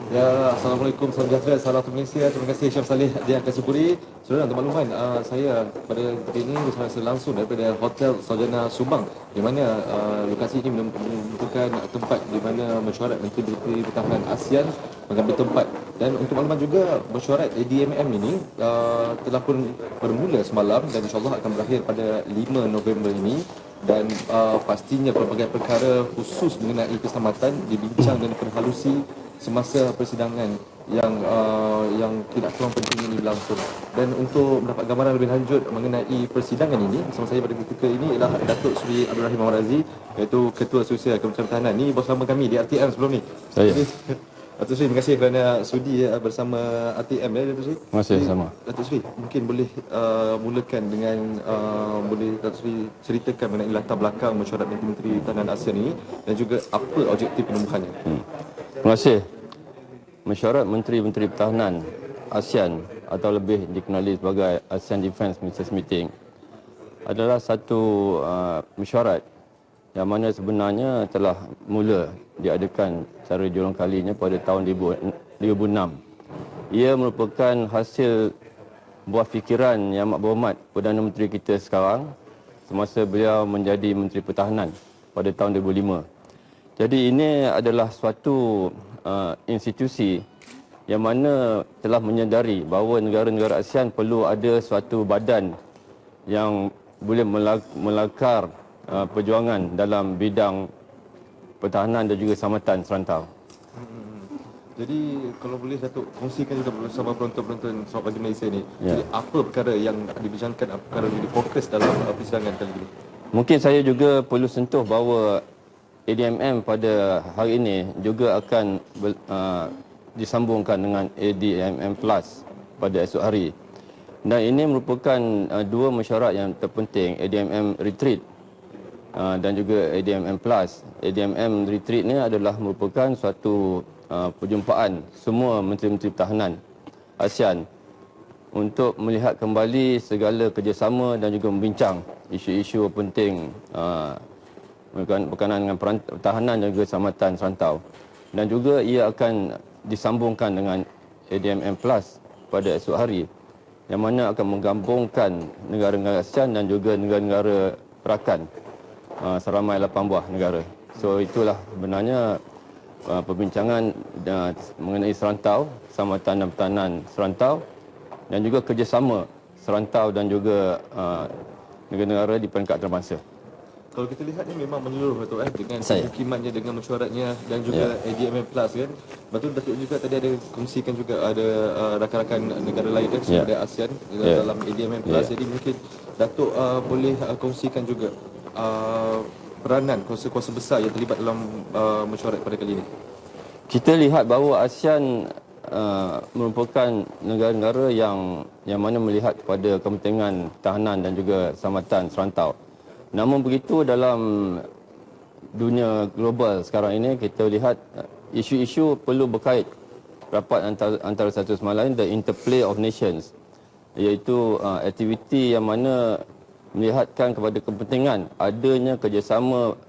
Ya, Assalamualaikum, salam sejahtera, salam satu Malaysia. Terima kasih Syam Saleh di Angka Syukuri. Saudara, untuk makluman, saya pada hari ini bersama saya langsung daripada Hotel Sarjana Subang, di mana lokasi ini merupakan tempat di mana mesyuarat Menteri-Menteri Pertahanan ASEAN mengambil tempat. Dan untuk makluman juga, mesyuarat ADMM ini telah pun bermula semalam dan insyaAllah akan berakhir pada 5 November ini. Dan pastinya pelbagai perkara khusus mengenai keselamatan dibincang dan diperhalusi semasa persidangan yang tidak kurang penting ini berlangsung. Dan untuk mendapat gambaran lebih lanjut mengenai persidangan ini, bersama saya pada ketika ini ialah Datuk Seri Abdul Rahim Muhammad Razi, iaitu Ketua Sosial Kementerian Pertahanan. Ini bersama kami di RTM sebelum ni. Saya. Jadi, Datuk Seri, terima kasih kerana sudi bersama RTM ya, Datuk Seri. Terima kasih, sama. Datuk Seri, mungkin boleh mulakan dengan boleh Datuk Seri ceritakan mengenai latar belakang mesyuarat Menteri-Menteri Pertahanan ASEAN ini dan juga apa objektif penemukannya. Terima kasih. Mesyuarat Menteri-Menteri Pertahanan ASEAN atau lebih dikenali sebagai ASEAN Defence Ministers Meeting adalah satu mesyuarat yang mana sebenarnya telah mula diadakan secara diulang kalinya pada tahun 2006. Ia merupakan hasil buah fikiran Yang Amat Berhormat Perdana Menteri kita sekarang semasa beliau menjadi Menteri Pertahanan pada tahun 2005. Jadi ini adalah suatu institusi yang mana telah menyedari bahawa negara-negara ASEAN perlu ada suatu badan yang boleh melakar perjuangan dalam bidang pertahanan dan juga selamatan serantau. Jadi kalau boleh Datuk kongsikan juga bersama penonton-penonton Selamat Pagi Malaysia ni. Ya. Jadi apa perkara yang dibincangkan, apa perkara yang difokus dalam persidangan kali ini? Mungkin saya juga perlu sentuh bahawa ADMM pada hari ini juga akan disambungkan dengan ADMM Plus pada esok hari. Dan ini merupakan dua mesyuarat yang terpenting, ADMM Retreat dan juga ADMM Plus. ADMM Retreat ni adalah merupakan suatu perjumpaan semua Menteri-Menteri Pertahanan ASEAN untuk melihat kembali segala kerjasama dan juga membincang isu-isu penting berkenaan dengan pertahanan dan juga selamatan serantau. Dan juga ia akan disambungkan dengan ADMM Plus pada esok hari yang mana akan menggabungkan negara-negara ASEAN dan juga negara-negara rakan seramai 8 buah negara. So itulah sebenarnya perbincangan mengenai serantau, selamatan dan pertahanan serantau dan juga kerjasama serantau dan juga negara-negara di peringkat antarabangsa. Kalau kita lihat ni memang menyeluruh Datuk dengan pemukimannya, dengan mesyuaratnya dan juga ADMM Plus kan. Betul Datuk juga tadi ada kongsikan juga ada rakan-rakan negara lain kan daripada ASEAN dalam ADMM Plus. Jadi mungkin Datuk boleh kongsikan juga peranan kuasa-kuasa besar yang terlibat dalam mesyuarat pada kali ini. Kita lihat bahawa ASEAN merupakan negara-negara yang mana melihat kepada kepentingan pertahanan dan juga selamatan serantau. Namun begitu dalam dunia global sekarang ini kita lihat isu-isu perlu berkait rapat antara satu sama lain, the interplay of nations, iaitu aktiviti yang mana melihatkan kepada kepentingan adanya kerjasama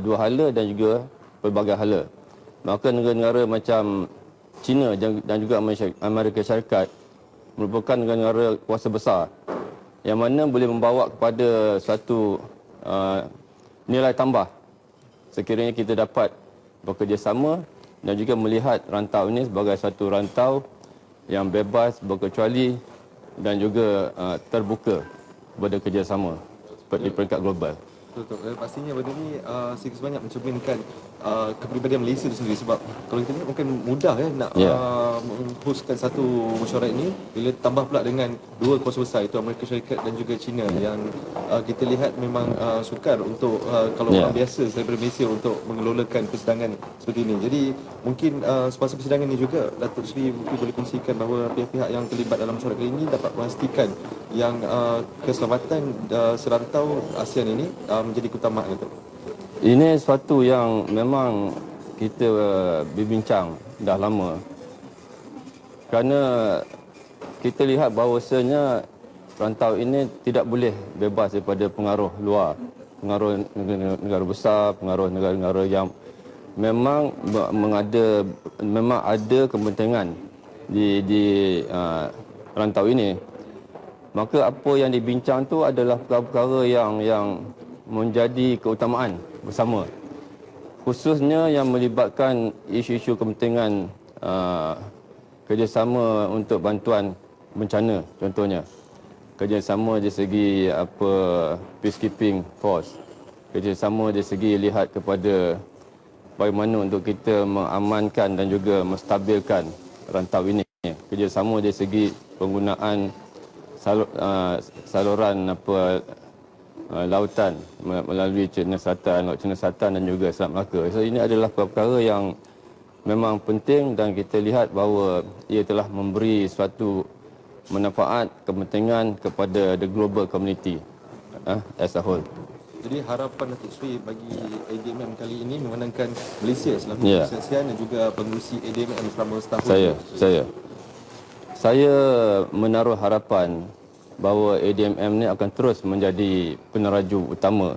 dua hala dan juga pelbagai hala. Maka negara-negara macam China dan juga Amerika Syarikat merupakan negara-negara kuasa besar yang mana boleh membawa kepada suatu nilai tambah sekiranya kita dapat bekerjasama dan juga melihat rantau ini sebagai satu rantau yang bebas, berkecuali dan juga terbuka kepada kerjasama seperti peringkat global. Betul. Pastinya benda ni sedikit sebanyak mencerminkan kepribadian Malaysia itu sendiri, sebab kalau kita lihat mungkin mudah nak menghostkan satu mesyuarat ini bila tambah pula dengan dua kuasa besar iaitu Amerika Syarikat dan juga China yang kita lihat memang sukar untuk kalau orang biasa daripada Malaysia untuk mengelolakan persidangan seperti ini. Jadi mungkin semasa persidangan ini juga Datuk Seri mungkin boleh kongsikan bahawa pihak-pihak yang terlibat dalam mesyuarat kali ini dapat memastikan yang keselamatan serantau ASEAN ini menjadi keutamaan itu. Ini sesuatu yang memang kita berbincang dah lama. Kerana kita lihat bahawasanya rantau ini tidak boleh bebas daripada pengaruh luar. Pengaruh negara besar, pengaruh negara-negara yang memang ada kepentingan di rantau ini. Maka apa yang dibincang tu adalah perkara-perkara yang menjadi keutamaan bersama. Khususnya yang melibatkan isu-isu kepentingan kerjasama untuk bantuan bencana, contohnya kerjasama dari segi peacekeeping force, kerjasama dari segi lihat kepada bagaimana untuk kita mengamankan dan juga menstabilkan rantau ini, kerjasama dari segi penggunaan saluran lautan melalui Laut Cina Selatan dan juga Selat Melaka. So ini adalah perkara yang memang penting dan kita lihat bahawa ia telah memberi suatu manfaat kepentingan kepada the global community as a whole. Jadi harapan Datuk Seri bagi ADMM kali ini memenangkan Malaysia selaku ASEAN dan juga pengurusi ADMM selama setahun. Saya menaruh harapan bahawa ADMM ni akan terus menjadi peneraju utama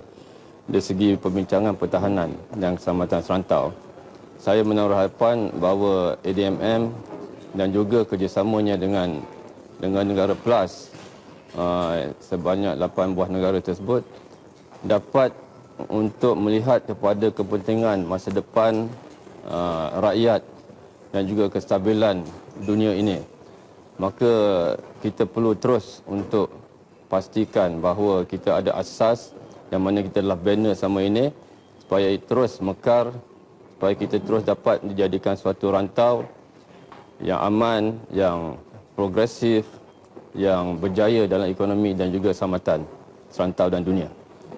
dari segi perbincangan pertahanan dan keselamatan serantau. Saya menaruh harapan bahawa ADMM dan juga kerjasamanya dengan negara PLAS sebanyak 8 buah negara tersebut dapat untuk melihat kepada kepentingan masa depan rakyat dan juga kestabilan dunia ini. Maka kita perlu terus untuk pastikan bahawa kita ada asas yang mana kita telah bina sama ini supaya terus mekar, supaya kita terus dapat dijadikan suatu rantau yang aman, yang progresif, yang berjaya dalam ekonomi dan juga keselamatan serantau dan dunia.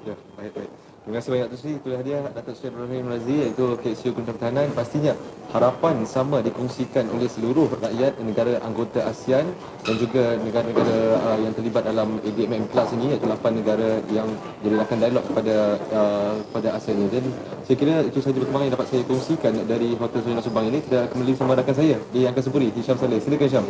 Ya, baik. Terima kasih banyak Datuk Seri. Itulah dia Datuk Seri Ibrahim Razi, iaitu KSU Kementerian Pertahanan. Pastinya harapan sama dikongsikan oleh seluruh rakyat negara anggota ASEAN dan juga negara-negara yang terlibat dalam ADMM Plus ini, iaitu 8 negara yang dilakukan dialog pada ASEAN ini. Dan saya kira itu sahaja perkembangan yang dapat saya kongsikan dari Hotel Sarjana Subang ini. Kita kembali bersama rakan saya di Angkasa Puri, Hisham Saleh. Silakan Hisham.